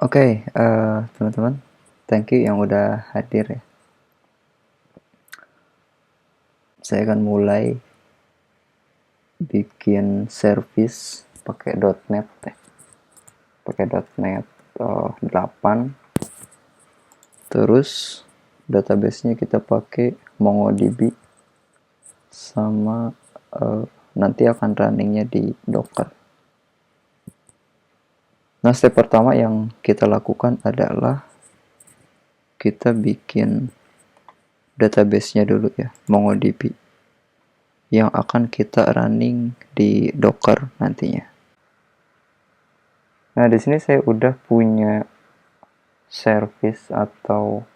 Oke, teman-teman, thank you yang udah hadir ya. Saya akan mulai bikin service pakai .NET ya. Pakai .NET 8. Terus database-nya kita pakai MongoDB sama nanti akan runningnya di Docker. Nah, step pertama yang kita lakukan adalah kita bikin database-nya dulu ya, MongoDB, yang akan kita running di Docker nantinya. Nah, di sini saya udah punya service atau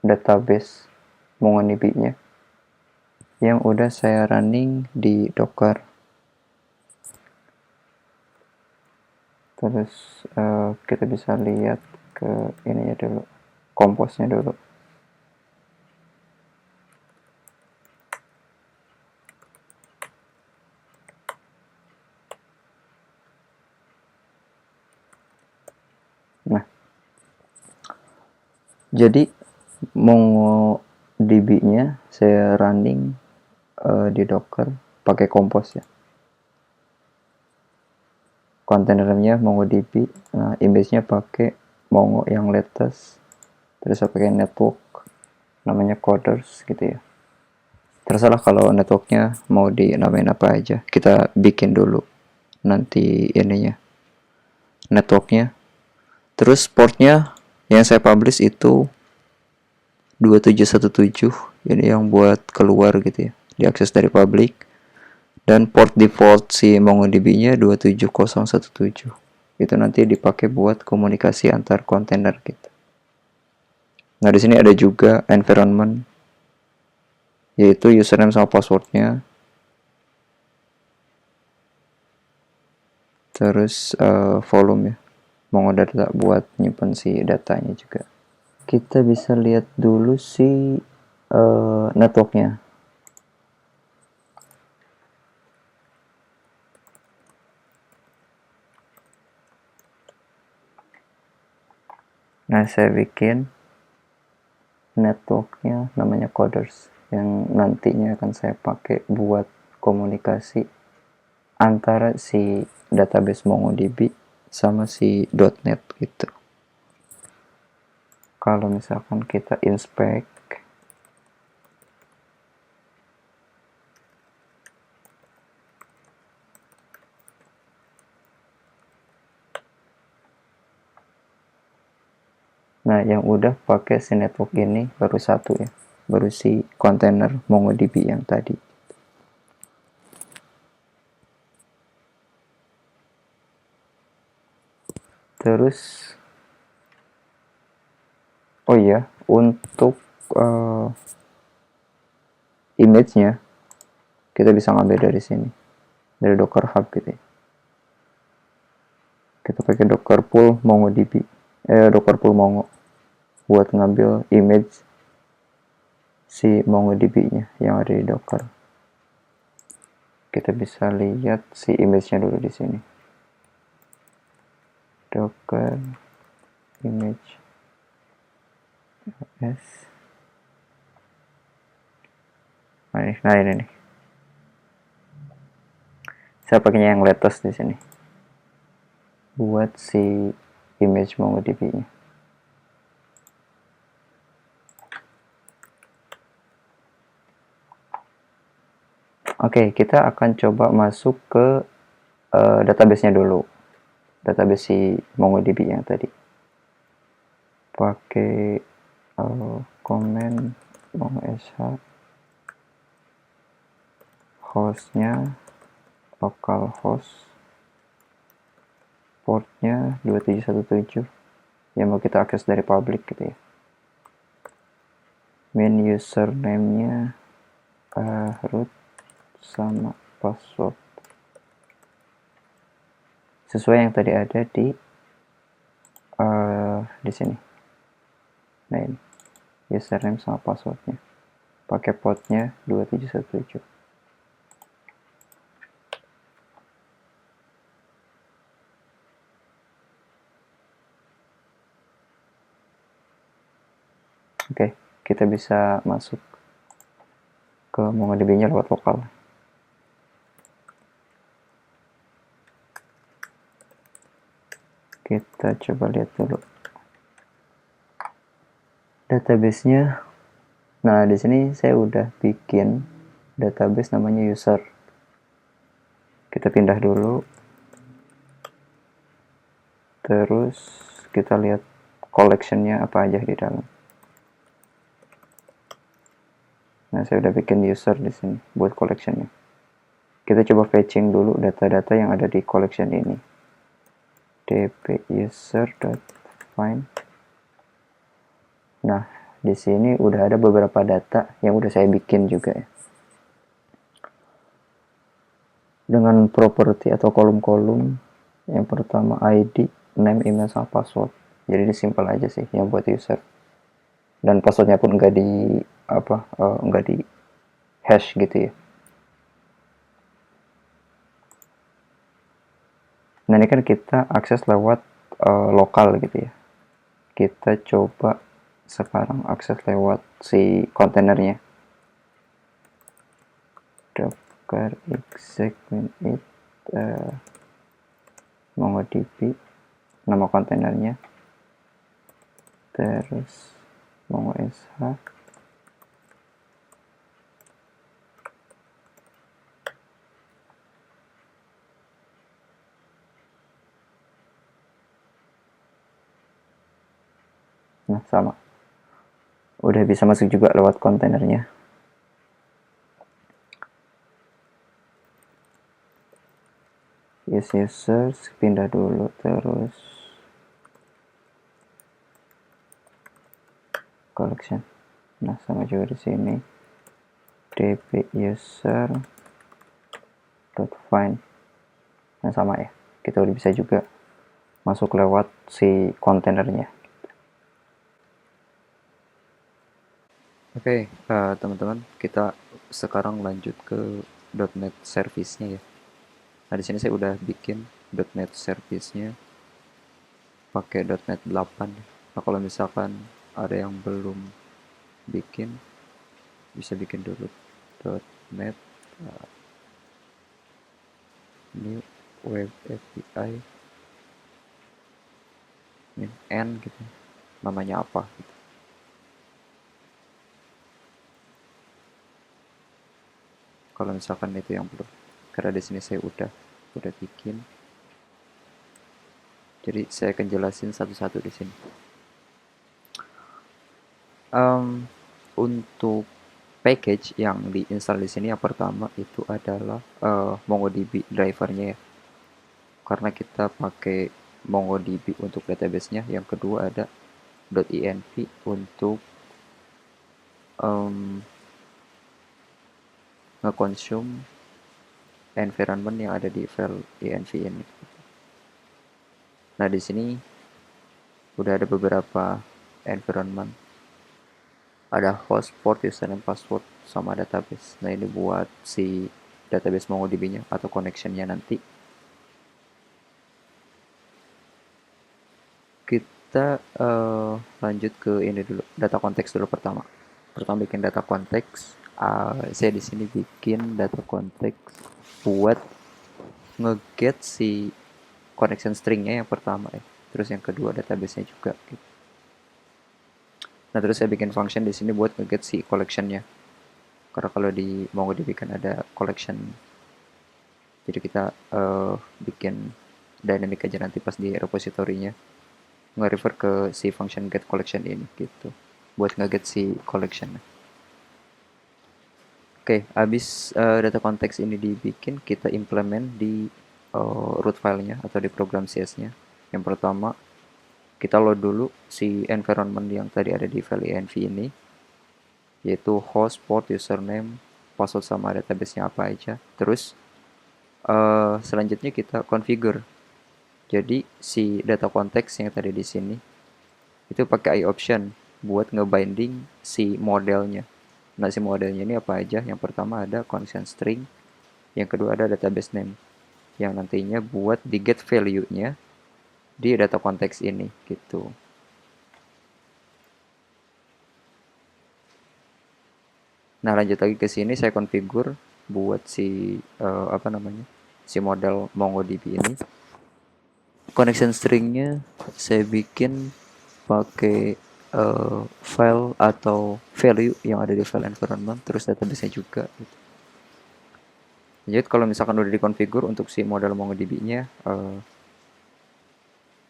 database MongoDB-nya yang udah saya running di Docker. Terus kita bisa lihat ke ininya dulu, komposnya dulu. Nah, jadi MongoDB-nya saya running di Docker pakai Compose ya. Kontainernya MongoDB, nah image-nya pakai Mongo yang latest, terus saya pakai network namanya coders gitu ya. Terserah kalau networknya mau dinamain apa aja, kita bikin dulu nanti ininya networknya. Terus portnya yang saya publish itu 2717, ini yang buat keluar gitu ya, diakses dari public. Dan port default si MongoDB-nya 27017. Itu nanti dipakai buat komunikasi antar kontainer gitu. Nah, di sini ada juga environment, yaitu username sama passwordnya. Terus volume ya, Mongodata buat nyimpen si datanya juga. Kita bisa lihat dulu si networknya. Nah, saya bikin networknya namanya coders, yang nantinya akan saya pakai buat komunikasi antara si database MongoDB sama si .NET gitu. Kalau misalkan kita inspect, nah yang udah pakai si network ini baru satu ya, baru si kontainer MongoDB yang tadi. Terus oh iya, untuk image-nya kita bisa ngambil dari sini, dari Docker Hub gitu ya. Kita pakai Docker Pool MongoDB, Docker Pool Mongo buat ngambil image si MongoDB-nya yang ada di Docker. Kita bisa lihat si image-nya dulu di sini. Docker image s. Nah ini nih. Saya pakainya yang latest di sini buat si image MongoDB-nya. Oke, kita akan coba masuk ke database-nya dulu. Database si MongoDB yang tadi. Pakai command mongosh hostnya localhost, portnya 2717 yang mau kita akses dari public gitu ya. Main username-nya root sama password sesuai yang tadi ada di sini. Nah ini username sama passwordnya, pakai portnya 2717. Oke, kita bisa masuk ke MongoDB-nya lewat lokal. Kita coba lihat dulu database-nya. Nah, di sini saya udah bikin database namanya user. Kita pindah dulu. Terus kita lihat collection-nya apa aja di dalam. Nah, saya udah bikin user di sini buat collection-nya. Kita coba fetching dulu data-data yang ada di collection ini. dp user.find. Nah, di sini udah ada beberapa data yang udah saya bikin juga ya. Dengan properti atau kolom-kolom. Yang pertama ID, name, email, sama password. Jadi ini simple aja sih yang buat user. Dan passwordnya pun nggak di hash gitu ya. Nah, ini kan kita akses lewat lokal gitu ya. Kita coba sekarang akses lewat si kontainernya. Docker exec init MongoDB, nama kontainernya, terus Mongo sh. Nah, sama. Udah bisa masuk juga lewat kontainernya. Yes users, pindah dulu, terus collection. Nah, sama juga di sini. dp user.find. Nah, sama ya. Kita udah bisa juga masuk lewat si kontainernya. Oke, teman-teman, kita sekarang lanjut ke .NET service-nya ya. Nah, di sini saya udah bikin .NET service-nya pakai .NET 8. Nah, kalau misalkan ada yang belum bikin, bisa bikin dulu .NET new web API n gitu, namanya apa gitu. Kalau misalkan itu yang belum, karena di sini saya udah bikin, jadi saya akan jelasin satu-satu di sini. Untuk package yang diinstal di sini, yang pertama itu adalah MongoDB drivernya ya, karena kita pakai MongoDB untuk database-nya. Yang kedua ada .env untuk nge-consume environment yang ada di file env ini. Nah, di sini udah ada beberapa environment. Ada host, port, username, password, sama database. Nah, ini buat si database MongoDB-nya atau connection-nya nanti. Kita lanjut ke ini dulu, data konteks dulu pertama. Pertama bikin data konteks. Saya di sini bikin data konteks buat nge-get si connection string-nya yang pertama ya. Terus yang kedua database-nya juga gitu. Nah, terus saya bikin function di sini buat nge-get si collection-nya. Karena kalau di MongoDB kan ada collection. Jadi kita bikin dynamic aja nanti pas di repository-nya. Nge-refer ke si function get collection ini gitu. Buat nge-get si collection. Oke, habis data konteks ini dibikin, kita implement di root file-nya atau di program CS-nya. Yang pertama, kita load dulu si environment yang tadi ada di file env ini, yaitu host, port, username, password, sama database-nya apa aja. Terus selanjutnya kita configure. Jadi si data konteks yang tadi di sini itu pakai iOption buat ngebinding si modelnya. Nah, si modelnya ini apa aja? Yang pertama ada connection string, yang kedua ada database name, yang nantinya buat di get value-nya di data konteks ini gitu. Nah, lanjut lagi ke sini saya configure buat si si model MongoDB ini. Connection stringnya saya bikin pakai file atau value yang ada di file environment, terus database-nya juga gitu. Jadi kalau misalkan udah dikonfigur untuk si model MongoDB-nya,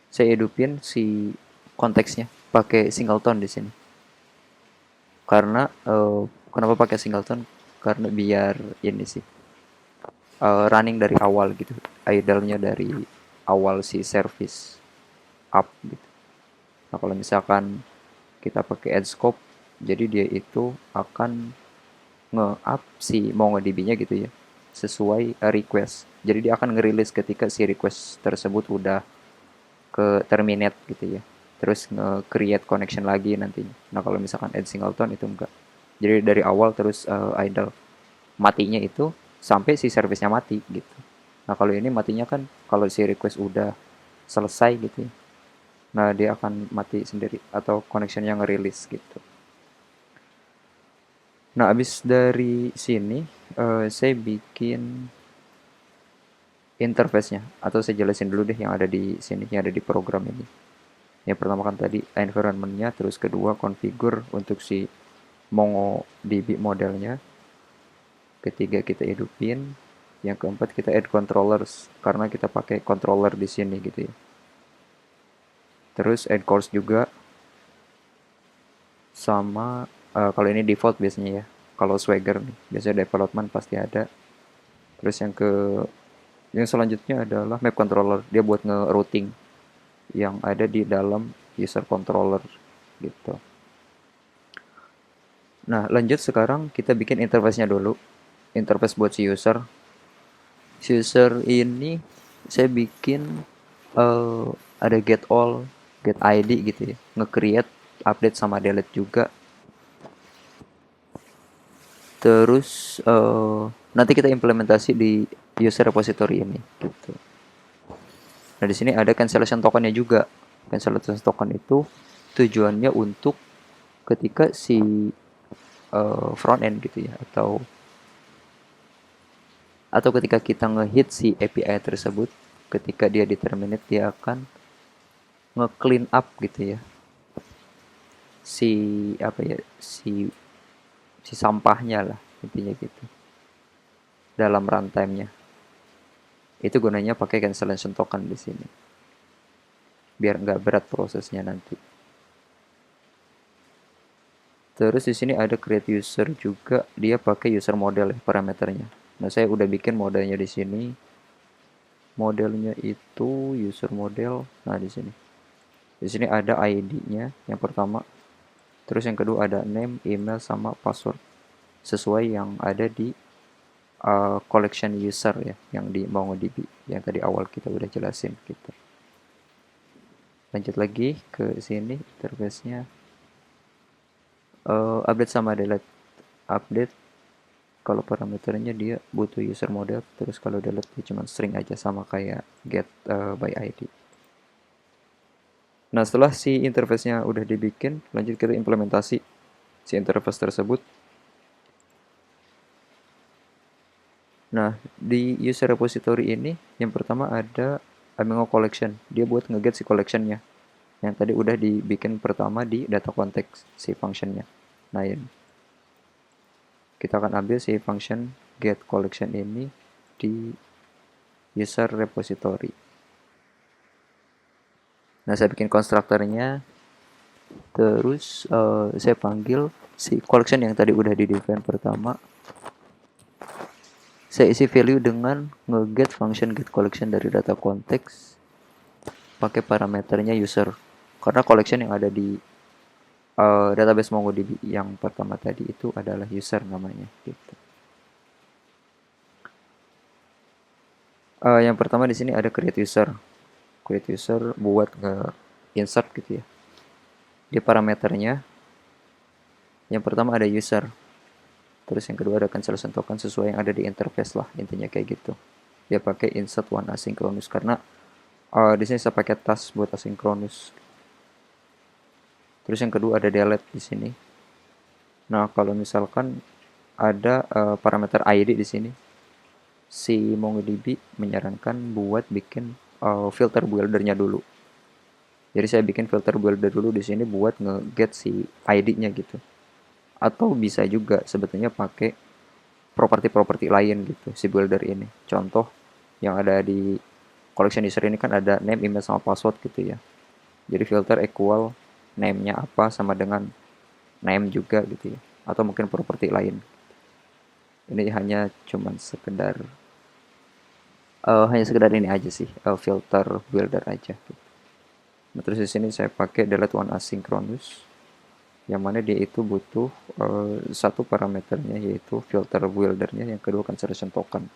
saya hidupin si konteksnya pakai singleton di sini. Karena kenapa pakai singleton? Karena biar ini sih running dari awal gitu, idle-nya dari awal si service up gitu. Nah, kalau misalkan kita pakai add scope, jadi dia itu akan nge-up si MongoDB-nya gitu ya, sesuai request. Jadi dia akan ngerilis ketika si request tersebut udah ke terminate gitu ya. Terus nge-create connection lagi nantinya. Nah, kalau misalkan add singleton itu enggak. Jadi dari awal terus idle. Matinya itu sampai si service-nya mati gitu. Nah, kalau ini matinya kan kalau si request udah selesai gitu ya. Nah, dia akan mati sendiri atau connection yang ngerilis gitu. Nah, abis dari sini saya bikin interface-nya atau saya jelasin dulu deh yang ada di sini, yang ada di program ini. Yang pertama kan tadi environment-nya, terus kedua configure untuk si MongoDB modelnya, ketiga kita hidupin, yang keempat kita add controllers karena kita pakai controller di sini gitu ya. Terus add course juga, sama kalau ini default biasanya ya. Kalau Swagger nih, biasanya development pasti ada. Terus yang selanjutnya adalah map controller, dia buat nge-routing yang ada di dalam user controller gitu. Nah, lanjut sekarang kita bikin interface-nya dulu. Interface buat si user. Si user ini saya bikin ada get all, get ID gitu ya. Nge-create, update sama delete juga. Terus nanti kita implementasi di user repository ini gitu. Nah, di sini ada cancellation token-nya juga. Cancellation token itu tujuannya untuk ketika si front end gitu ya, atau ketika kita ngehit si API tersebut, ketika dia di terminate dia akan nge-clean up gitu ya si apa ya si sampahnya lah intinya gitu dalam runtime-nya. Itu gunanya pakai cancellation token di sini biar nggak berat prosesnya nanti. Terus di sini ada create user juga, dia pakai user model ya, parameternya. Nah, saya udah bikin modelnya di sini. Modelnya itu user model. Nah, di sini. Di sini ada ID-nya yang pertama. Terus yang kedua ada name, email sama password sesuai yang ada di collection user ya, yang di MongoDB yang tadi awal kita udah jelasin gitu. Lanjut lagi ke sini interface-nya. Update sama delete. Update kalau parameternya dia butuh user model, terus kalau delete dia cuma string aja sama kayak get by ID. Nah, setelah si interface-nya udah dibikin, lanjut kita implementasi si interface tersebut. Nah, di user repository ini yang pertama ada Amigo collection. Dia buat ngeget si collection-nya. Yang tadi udah dibikin pertama di data context si function-nya. Nah, ini kita akan ambil si function get collection ini di user repository. Nah, saya bikin konstruktornya, terus saya panggil si collection yang tadi udah di define pertama. Saya isi value dengan ngeget function get collection dari data context pakai parameternya user. Karena collection yang ada di database MongoDB yang pertama tadi itu adalah user namanya gitu. Yang pertama di sini ada create user. Create user buat nge-insert gitu ya. Di parameternya yang pertama ada user. Terus yang kedua ada cancellation token sesuai yang ada di interface lah, intinya kayak gitu. Dia pakai insert one asynchronous karena di sini saya pakai task buat asynchronous. Terus yang kedua ada delete di sini. Nah, kalau misalkan ada parameter ID di sini. Si MongoDB menyarankan buat bikin filter buildernya dulu. Jadi saya bikin filter builder dulu di sini buat nge-get si ID-nya gitu. Atau bisa juga sebetulnya pakai properti-properti lain gitu si builder ini. Contoh yang ada di collection user ini kan ada name, email, sama password gitu ya. Jadi filter equal name-nya apa sama dengan name juga gitu ya. Atau mungkin properti lain. Ini hanya sekedar ini aja sih, filter builder aja gitu. Nah, terus di sini saya pakai delete one asynchronous, yang mana dia itu butuh satu parameternya yaitu filter buildernya, yang kedua cancellation token.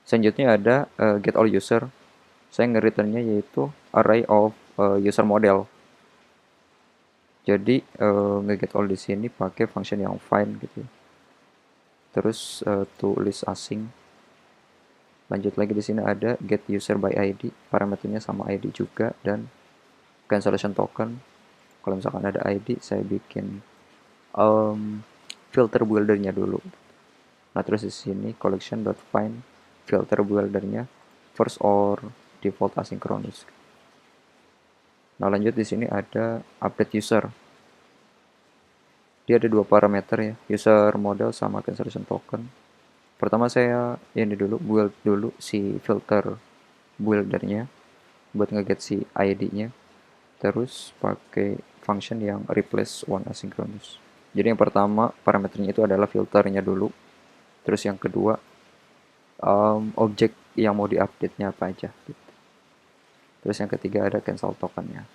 Selanjutnya ada get all user. Saya nge-returnnya yaitu array of user model. Jadi nge-get all di sini pakai function yang find gitu. Terus to list async. Lanjut lagi di sini ada get user by ID, parameternya sama ID juga, dan cancellation token. Kalau misalkan ada ID, saya bikin filter buildernya dulu. Nah, terus di sini collection.find filter buildernya first or default asynchronous. Nah, lanjut di sini ada update user. Dia ada dua parameter ya, user model sama cancellation token. Pertama saya ini dulu build dulu si filter buildernya buat ngeget si ID-nya. Terus pakai function yang replace one asynchronous. Jadi yang pertama parameternya itu adalah filternya dulu. Terus yang kedua objek yang mau diupdate-nya apa aja gitu. Terus yang ketiga ada cancel tokennya.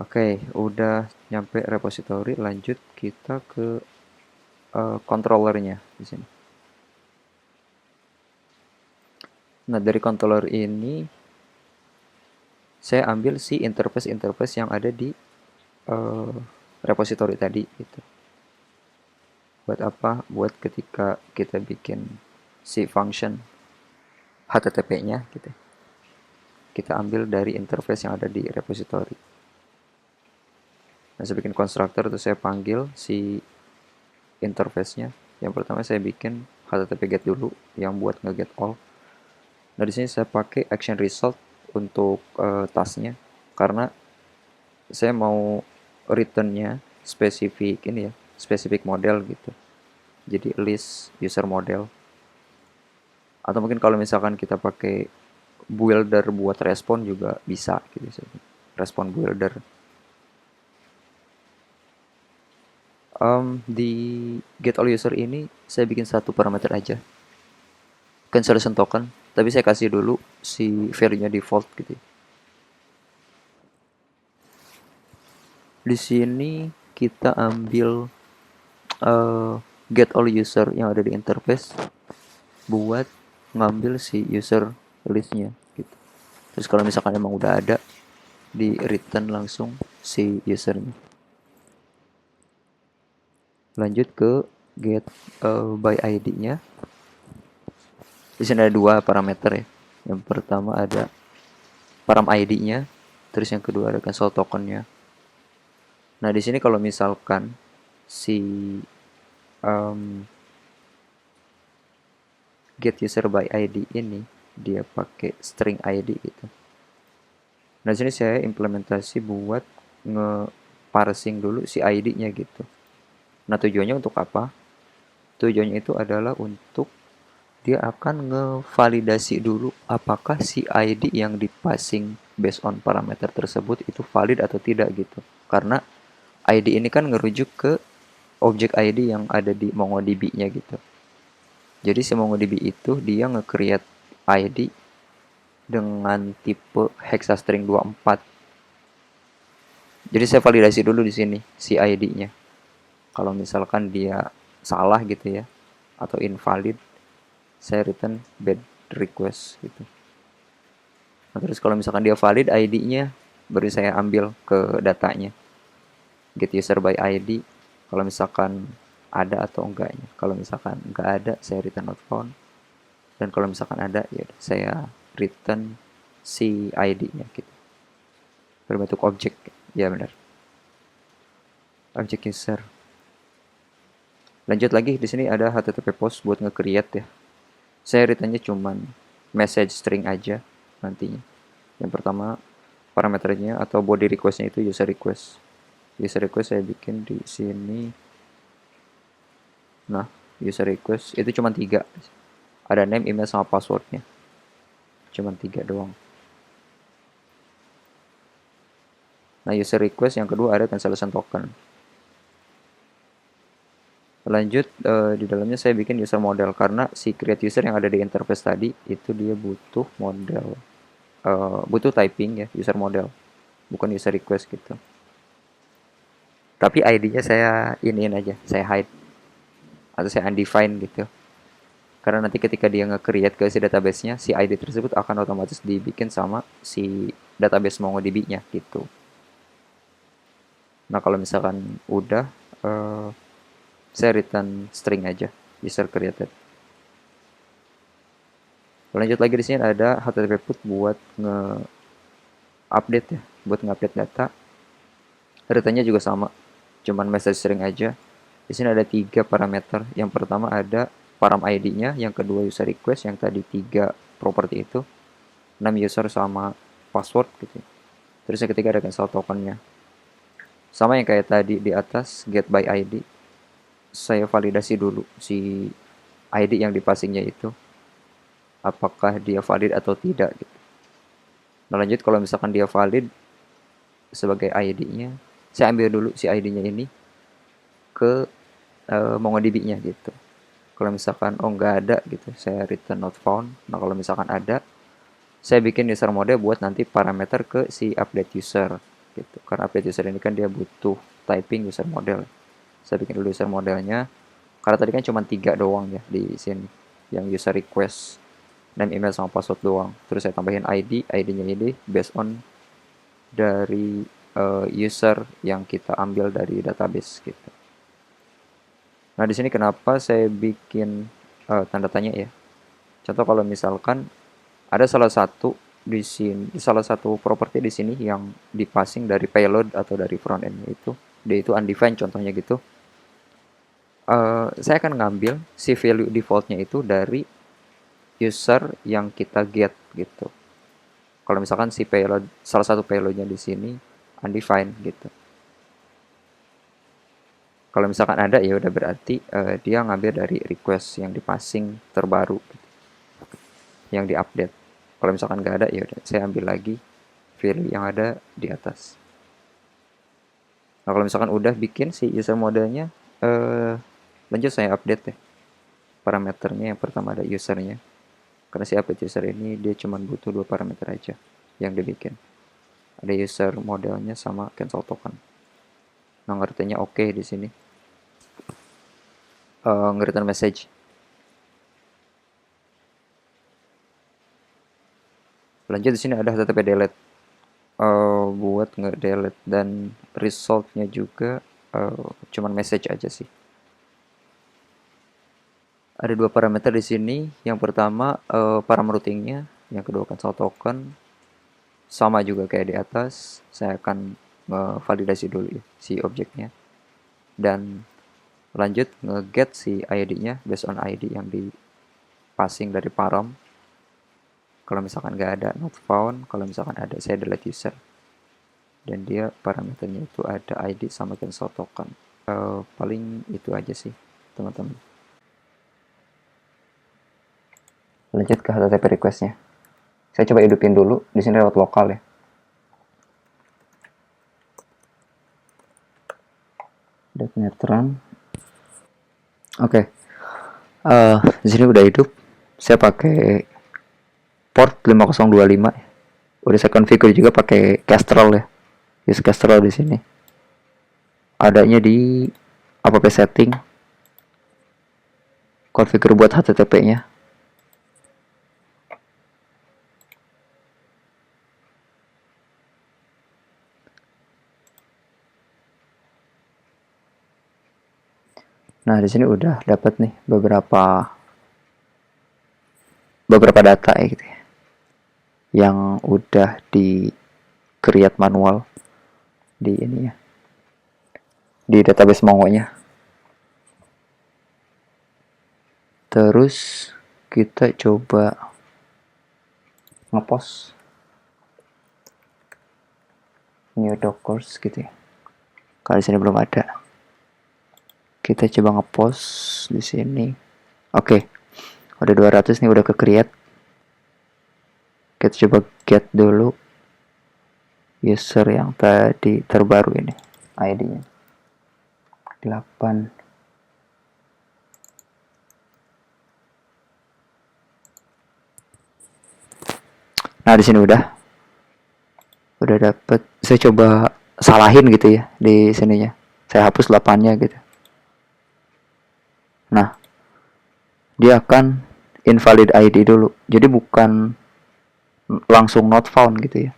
Oke, udah nyampe repository, lanjut kita ke controllernya di sini. Nah, dari controller ini saya ambil si interface yang ada di repository tadi gitu. Buat apa? Buat ketika kita bikin si function HTTP-nya gitu. Kita ambil dari interface yang ada di repository. Nah, saya bikin constructor, terus saya panggil si interface-nya. Yang pertama saya bikin HTTP get dulu yang buat nge-get all. Nah, di sini saya pakai action result untuk tasknya karena saya mau return-nya spesifik ini ya, spesifik model gitu. Jadi list user model. Atau mungkin kalau misalkan kita pakai builder buat respon juga bisa gitu. Respon builder. Di get all user ini saya bikin satu parameter aja, cancellation token, tapi saya kasih dulu si value-nya default gitu. Di sini kita ambil get all user yang ada di interface buat ngambil si user listnya gitu. Terus kalau misalkan emang udah ada, di return langsung si usernya. Lanjut ke get by ID-nya. Di sini ada dua parameter ya. Yang pertama ada param ID-nya, terus yang kedua ada cancel token-nya. Nah, di sini kalau misalkan si get user by ID ini dia pakai string ID gitu. Nah, di sini saya implementasi buat nge-parsing dulu si ID-nya gitu. Nah, tujuannya untuk apa? Tujuannya itu adalah untuk dia akan ngevalidasi dulu apakah si ID yang dipassing based on parameter tersebut itu valid atau tidak gitu. Karena ID ini kan ngerujuk ke objek ID yang ada di MongoDB-nya gitu. Jadi si MongoDB itu dia nge-create ID dengan tipe hexastring 24. Jadi saya validasi dulu di sini si ID-nya. Kalau misalkan dia salah gitu ya atau invalid, saya return bad request gitu. Nah, terus kalau misalkan dia valid ID-nya, baru saya ambil ke datanya. Get user by ID. Kalau misalkan ada atau enggaknya. Kalau misalkan enggak ada, saya return not found. Dan kalau misalkan ada, ya saya return si ID-nya gitu. Berbentuk objek, ya benar. objek user. Lanjut lagi, di sini ada HTTP post buat nge-create ya. Saya returnnya cuman message string aja nantinya. Yang pertama parameternya atau body requestnya itu user request. User request saya bikin di sini. Nah, user request itu cuma 3. Ada name, email, sama passwordnya. Cuma 3 doang. Nah, user request yang kedua ada cancellation token. Lanjut, di dalamnya saya bikin user model karena si create user yang ada di interface tadi itu dia butuh model, butuh typing ya, user model, bukan user request gitu. Tapi ID-nya saya iniin aja, saya hide atau saya undefined gitu. Karena nanti ketika dia nge-create ke si database-nya, si ID tersebut akan otomatis dibikin sama si database MongoDB-nya gitu. Nah, kalau misalkan udah, saya return string aja, user created. Lanjut lagi, di sini ada HTTP put buat nge-update ya, buat nge-update data. Returnnya juga sama, cuman message string aja. Di sini ada 3 parameter. Yang pertama ada param ID-nya, yang kedua user request, yang tadi 3 property itu, 6 user sama password gitu. Terus yang ketiga ada cancel tokennya. Sama yang kayak tadi di atas, get by ID. Saya validasi dulu si ID yang dipasingnya itu, apakah dia valid atau tidak gitu. Nah, lanjut kalau misalkan dia valid sebagai ID-nya, saya ambil dulu si ID-nya ini ke MongoDB-nya gitu. Kalau misalkan nggak ada gitu, saya return not found. Nah, kalau misalkan ada, saya bikin user mode buat nanti parameter ke si update user gitu. Karena update user ini kan dia butuh typing user model. Saya bikin dulu user modelnya. Karena tadi kan cuma 3 doang ya di sini. Yang user request, name, email, sama password doang. Terus saya tambahin ID, ID-nya ini based on dari user yang kita ambil dari database gitu. Nah, di sini kenapa saya bikin tanda tanya ya? Contoh kalau misalkan ada salah satu di sini, salah satu properti di sini yang dipassing dari payload atau dari front end itu, dia itu undefined contohnya gitu. Saya akan ngambil si value defaultnya itu dari user yang kita get gitu. Kalau misalkan si payload, salah satu payloadnya di sini undefined gitu. Kalau misalkan ada ya udah berarti dia ngambil dari request yang dipassing terbaru gitu, yang diupdate. Kalau misalkan nggak ada ya udah saya ambil lagi value yang ada di atas. Nah, kalau misalkan udah bikin si user modelnya, lanjut saya update ya parameternya. Yang pertama ada usernya, karena si update user ini dia cuma butuh 2 parameter aja yang dibikin. Ada user modelnya sama cancel token. Nah, ngertinya oke di sini. Nge-return message. Lanjut, di sini ada HTTP delete buat nge-delete, dan resultnya juga cuman message aja sih. Ada 2 parameter di sini. Yang pertama param routingnya, yang kedua cancel token. Sama juga kayak di atas, saya akan validasi dulu ya, si objeknya. Dan lanjut nge-get si ID-nya based on ID yang di passing dari param. Kalau misalkan nggak ada, not found. Kalau misalkan ada, saya delete user. Dan dia parameternya itu ada ID sama cancel token. Paling itu aja sih teman-teman. Lanjut ke HTTP request-nya. Saya coba hidupin dulu, di sini lewat lokal ya. .NET Run. Oke. Di sini udah hidup. Saya pakai port 5025. Udah saya configure juga pakai Kestrel ya. Use Kestrel di sini. Adanya di app setting. Configure buat HTTP-nya. Nah, di sini udah dapat nih beberapa data ya gitu ya, yang udah di create manual di ini ya. di database Mongo-nya. Terus kita coba ngepost new dockers gitu ya. Kalau di sini belum ada. Kita coba ngepost di sini. Oke. Udah 200 nih, udah ke create. Kita coba get dulu user yang tadi terbaru ini. ID-nya 8. Nah, di sini udah dapet. Saya coba salahin gitu ya di sininya. Saya hapus 8-nya gitu. Nah, dia akan invalid ID dulu. Jadi bukan langsung not found gitu ya.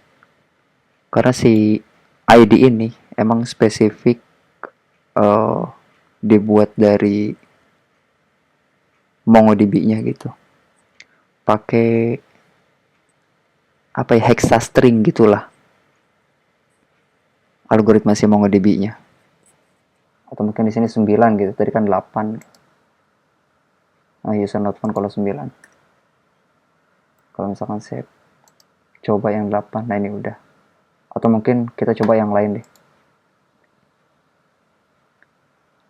Karena si ID ini emang spesifik dibuat dari MongoDB-nya gitu. Pakai apa ya, hexastring gitulah. Algoritma si MongoDB-nya. Atau mungkin di sini 9 gitu. Tadi kan 8. Nah, user not found kalau 9. Kalau misalkan saya coba yang 8, nah ini udah. Atau mungkin kita coba yang lain deh.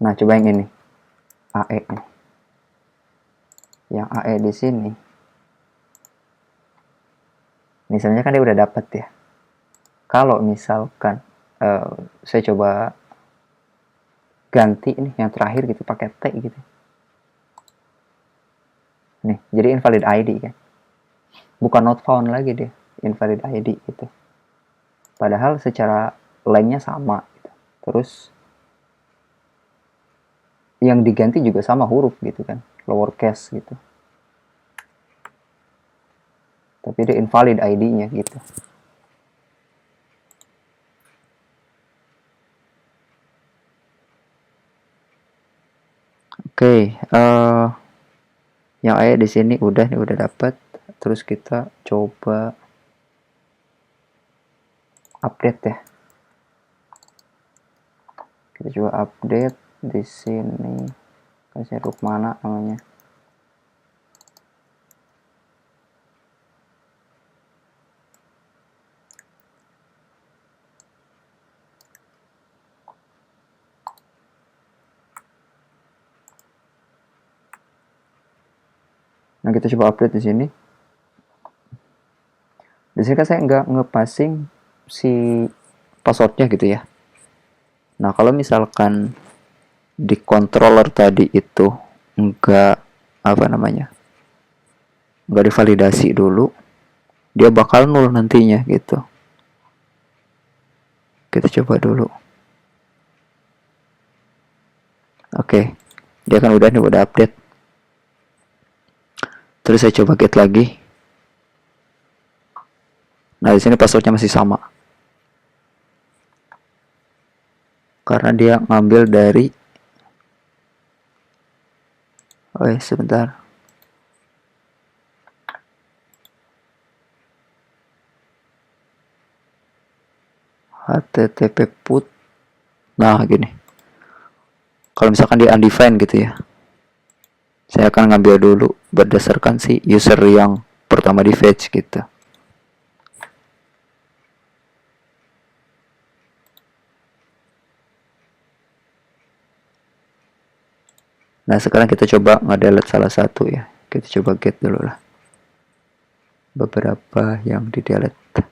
Nah, coba yang ini. AE nih. Yang AE di sini. Misalnya kan dia udah dapat ya. Kalau misalkan saya coba ganti nih yang terakhir gitu pakai T gitu. Nih, jadi invalid ID kan. Bukan not found lagi deh, invalid ID gitu. Padahal secara lengthnya sama gitu. Terus yang diganti juga sama huruf gitu kan, lowercase gitu. Tapi dia invalid ID-nya gitu. Oke, yang A di sini udah dapat. Terus kita coba update ya. Kita coba update di sini. Kasih root mana namanya? Nah, kita coba update di sini. Di sini kan saya nggak ngepassing si passwordnya gitu ya. Nah, kalau misalkan di controller tadi itu nggak nggak divalidasi dulu, dia bakal nol nantinya gitu. Kita coba dulu. Oke, dia kan udah update. Terus saya coba get lagi. Nah, di sini passwordnya masih sama. Karena dia ngambil dari sebentar. HTTP put. Nah, gini. Kalau misalkan dia undefined gitu ya. Saya akan ngambil dulu berdasarkan si user yang pertama di fetch gitu. Nah, sekarang kita coba nge-delete salah satu ya. Kita coba get dulu lah. Beberapa yang di-delete.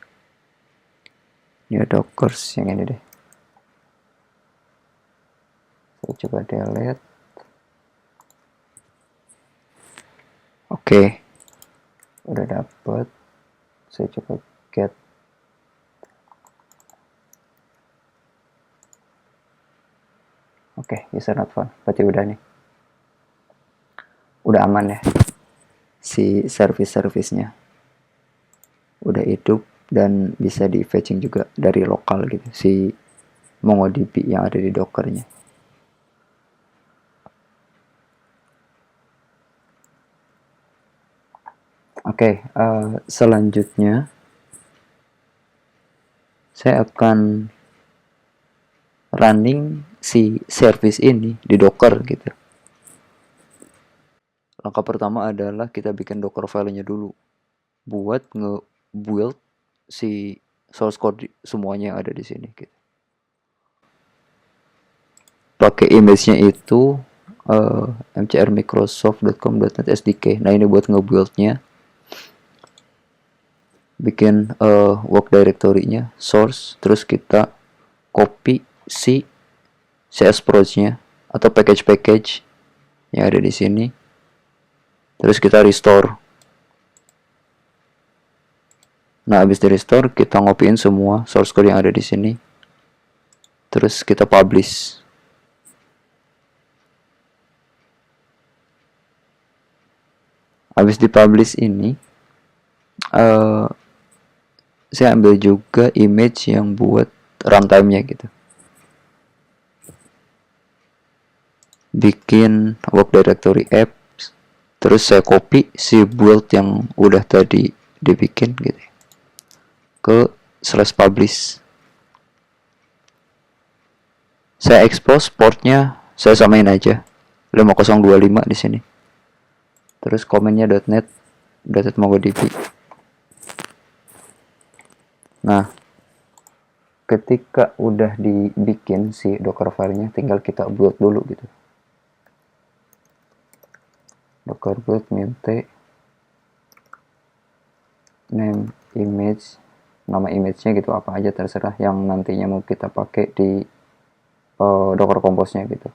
New dockers yang ini deh. Saya coba delete. Oke. Udah dapet. Saya coba get. Oke, user not found. Berarti udah nih. Udah aman ya. Si service-service-nya. Udah hidup dan bisa di fetching juga dari lokal gitu. Si MongoDB yang ada di Dockernya. Oke, selanjutnya saya akan running si service ini di Docker gitu. Langkah pertama adalah kita bikin Docker filenya dulu buat nge-build si source code semuanya yang ada di sini gitu. Pakai image-nya itu mcrmicrosoft.com.net SDK. Nah, ini buat nge-build-nya. Bikin work directory-nya, source, terus kita copy si CS Proj-nya atau package-package yang ada di sini. Terus kita restore. Nah, habis di restore kita ngopiin semua source code yang ada di sini. Terus kita publish. Habis dipublish ini, saya ambil juga image yang buat runtime-nya gitu. Bikin work directory apps, terus saya copy si build yang udah tadi dibikin gitu ke /publish. Saya expose portnya, saya samain aja 5025 di sini. Terus komennya .net MongoDB. Nah, ketika udah dibikin si Docker file-nya, tinggal kita build dulu gitu. Docker build minte name image, nama image-nya gitu apa aja terserah yang nantinya mau kita pakai di Docker Compose-nya gitu.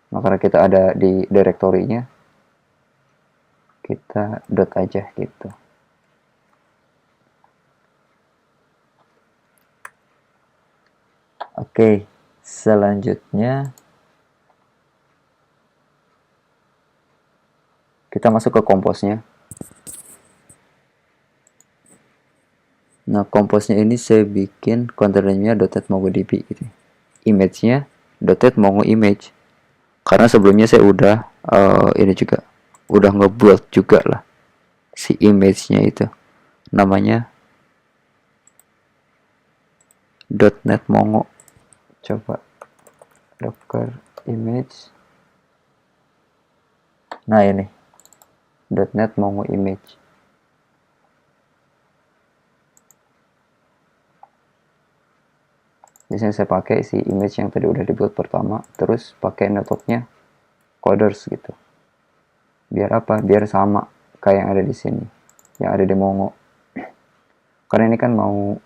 Nah, karena kita ada di directory-nya, kita dot aja gitu. Oke, selanjutnya kita masuk ke Compose-nya. Nah, Compose-nya ini saya bikin kontainernya .net MongoDB gitu. Image-nya .net Mongo image. Karena sebelumnya saya udah ini juga udah nge-build juga lah si image-nya itu. Namanya .net Mongo. Coba Docker image. Nah, ini .net Mongo image. Biasanya saya pakai si image yang tadi udah dibuat pertama, terus pakai networknya coders gitu. Biar apa? Biar sama kayak yang ada di sini, yang ada di Mongo. Karena ini kan mau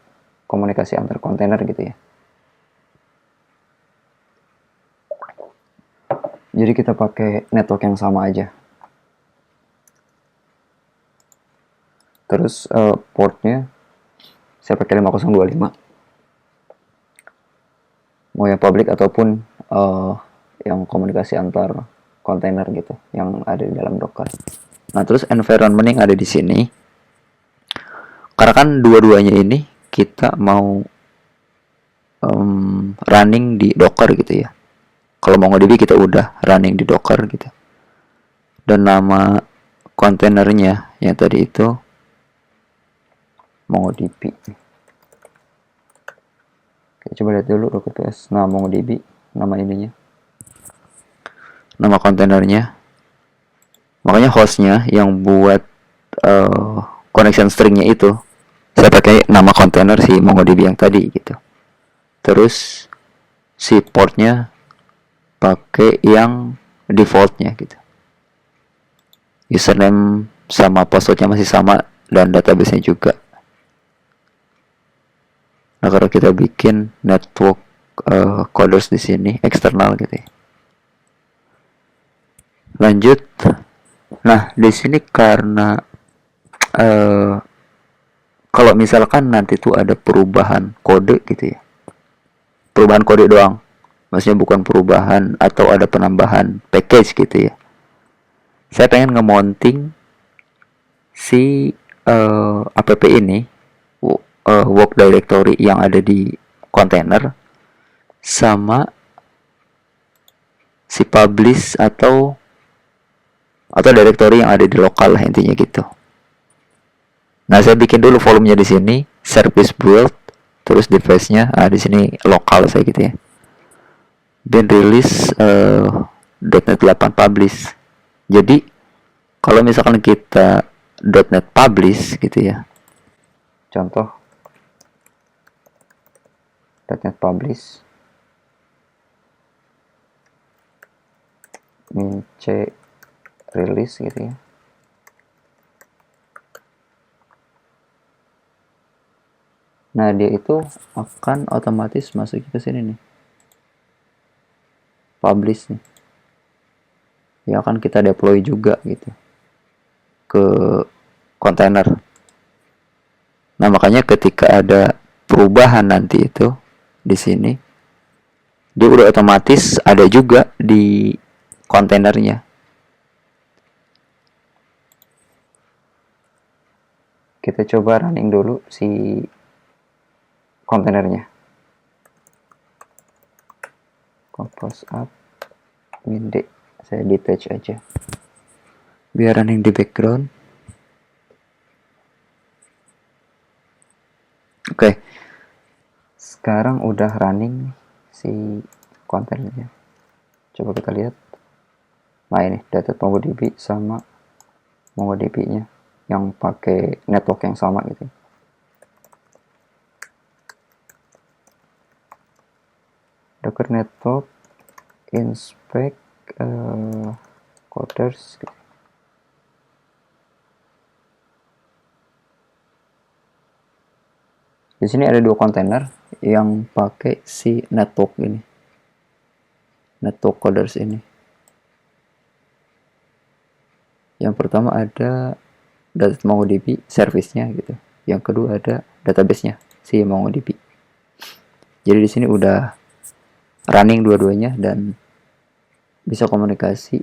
komunikasi antar kontainer gitu ya. Jadi kita pakai network yang sama aja. Terus portnya saya pakai 5025. Mau yang public ataupun yang komunikasi antar kontainer gitu yang ada di dalam Docker. Nah, terus environment yang ada di sini, karena kan dua-duanya ini kita mau running di Docker gitu ya. Kalau MongoDB kita udah running di Docker gitu. Dan nama kontainernya yang tadi itu MongoDB. Oke, coba lihat dulu Docker.ts. Nah, MongoDB nama ininya. Nama kontainernya. Makanya hostnya yang buat connection stringnya itu saya pakai nama kontainer si MongoDB yang tadi gitu. Terus si portnya pakai yang defaultnya gitu. Username sama passwordnya masih sama dan database-nya juga. Nah, kalau kita bikin network coders di sini eksternal gitu ya. Lanjut. Nah, di sini karena kalau misalkan nanti tuh ada perubahan kode gitu ya. Perubahan kode doang. Maksudnya bukan perubahan atau ada penambahan package gitu ya. Saya pengen nge-mounting si app ini, work directory yang ada di container sama si publish atau directory yang ada di lokal lah intinya gitu. Nah, saya bikin dulu volumenya di sini, service build, terus device-nya di sini lokal saya gitu ya. dan rilis .NET 8 publish. Jadi kalau misalkan kita .NET publish gitu ya, contoh .NET publish min c release gitu ya, nah dia itu akan otomatis masuk ke sini nih, publish nih, ya akan kita deploy juga gitu ke kontainer. Nah makanya ketika ada perubahan nanti itu di sini, dia udah otomatis ada juga di kontainernya. Kita coba running dulu si kontainernya. Compose up min d, saya detach aja biar running di background. Oke, sekarang udah running si kontainernya. Coba kita lihat. Nah ini data MongoDB sama MongoDB nya yang pakai network yang sama gitu. Docker network inspect coders gitu. Di sini ada dua kontainer yang pakai si network ini, network coders ini. Yang pertama ada data MongoDB service-nya gitu. Yang kedua ada database-nya si MongoDB. Jadi di sini udah running dua-duanya dan bisa komunikasi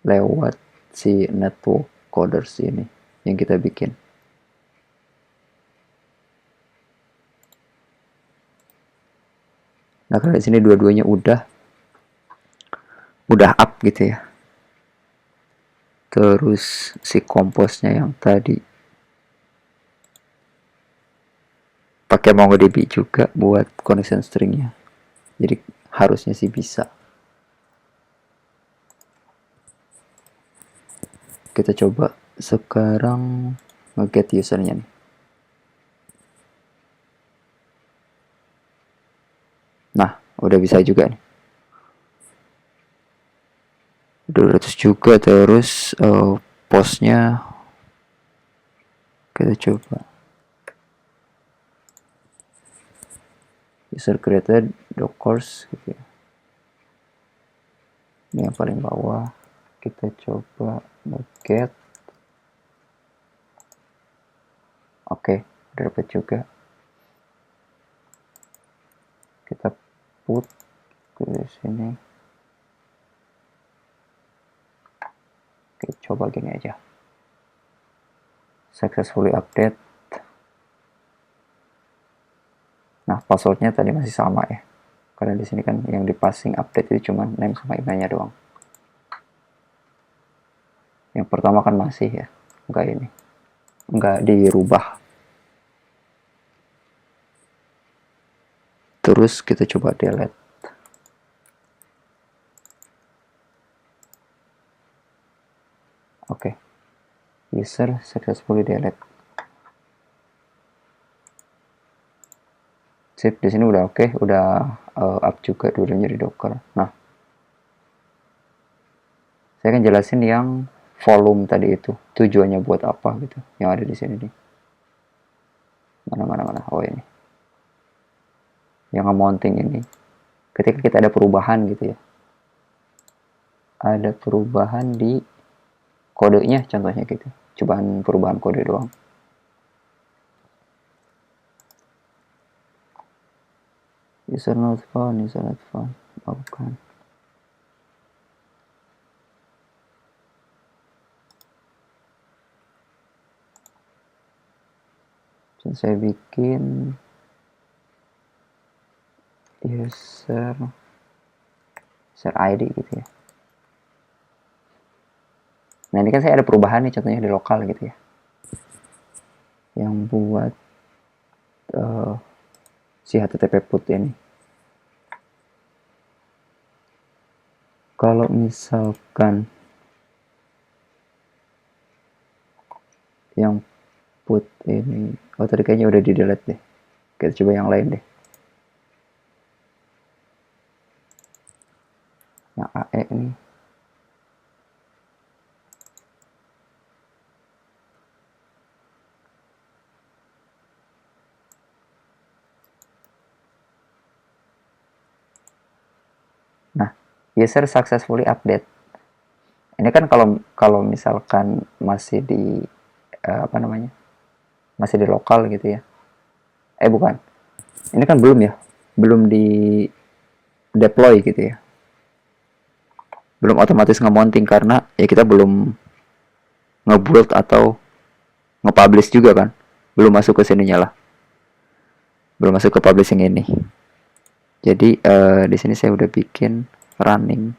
lewat si network coders ini yang kita bikin. Nah kalau di sini dua-duanya udah up gitu ya. Terus si komposnya yang tadi pakai MongoDB juga buat connection stringnya. Jadi harusnya sih bisa. Kita coba sekarang nge-get usernya nih. Nah, udah bisa juga nih. 200 juga, terus postnya kita coba. User created dockers gitu ya. Ini yang paling bawah. Kita coba nge-get. Oke, udah dapat juga. Kita put ke sini. Oke, coba gini aja. Successfully update. Nah, passwordnya tadi masih sama ya. Karena di sini kan yang di passing update itu cuma name sama emailnya doang. Yang pertama kan masih ya, enggak dirubah. Terus kita coba delete. Oke. User successfully delete. Sip, di sini udah oke, udah up juga dulunya di Docker. Nah, saya akan jelasin yang volume tadi itu tujuannya buat apa gitu, yang ada di sini nih. Mana. Oh ini. Yang mounting ini. Ketika kita ada perubahan gitu ya. Ada perubahan di kodenya contohnya gitu. Cobaan perubahan kode doang. User not found. Oh, bukan. Dan saya bikin user ID gitu ya. Nah ini kan saya ada perubahan nih contohnya di lokal gitu ya. Yang buat si HTTP put ini. Kalau misalkan yang put ini, oh tadi kayaknya udah di delete deh, kita coba yang lain deh, yang AE ini. Nah, user successfully update. Ini kan kalau kalau misalkan masih di apa namanya, masih di lokal gitu ya. Bukan, ini kan belum ya, belum di deploy gitu ya, belum otomatis nge-mounting karena ya kita belum nge-build atau nge-publish juga kan, belum masuk ke sininya lah, belum masuk ke publishing ini. Jadi di sini saya udah bikin running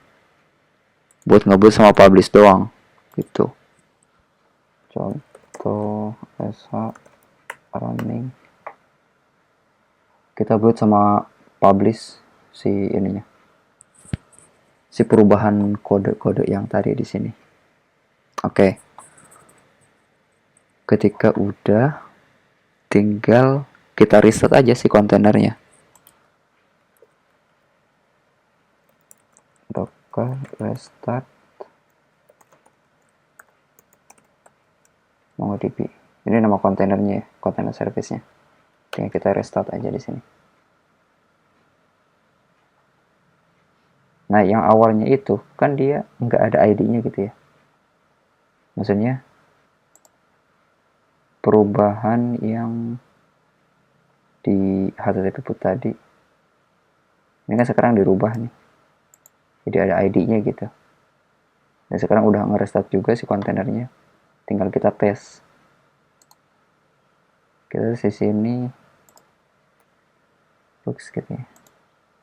buat nge-build sama publish doang gitu. Contoh sh running, kita buat sama publish si ininya, si perubahan kode-kode yang tadi di sini. Oke. Ketika udah, tinggal kita reset aja si kontainernya. Docker restart MongoDB. Ini nama kontainernya ya, kontainer service-nya. Tinggal kita restart aja di sini. Nah, yang awalnya itu kan dia nggak ada ID-nya gitu ya. Maksudnya perubahan yang di HTTP put tadi ini kan sekarang dirubah nih, jadi ada ID-nya gitu. Dan sekarang udah nge-restart juga si kontainernya, tinggal kita tes. Kita di sini looks gitu ya,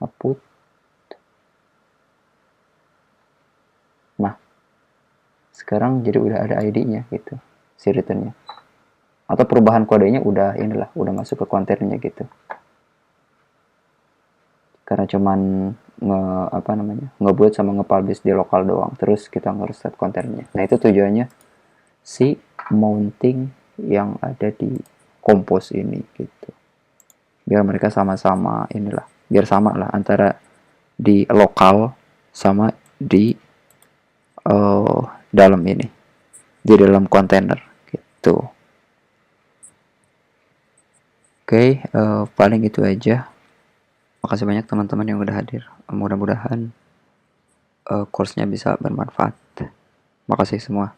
output. Nah, sekarang jadi udah ada ID-nya gitu, si return-nya. Atau perubahan kodenya udah inilah, udah masuk ke kontainernya gitu. Karena cuman ngebuat sama nge-publish di lokal doang, terus kita nge-restart kontainernya. Nah, itu tujuannya si mounting yang ada di compose ini gitu. Biar mereka sama-sama inilah, biar sama lah antara di lokal sama di dalam ini, di dalam kontainer gitu. Oke, paling itu aja. Makasih banyak teman-teman yang udah hadir. Mudah-mudahan course-nya bisa bermanfaat. Makasih semua.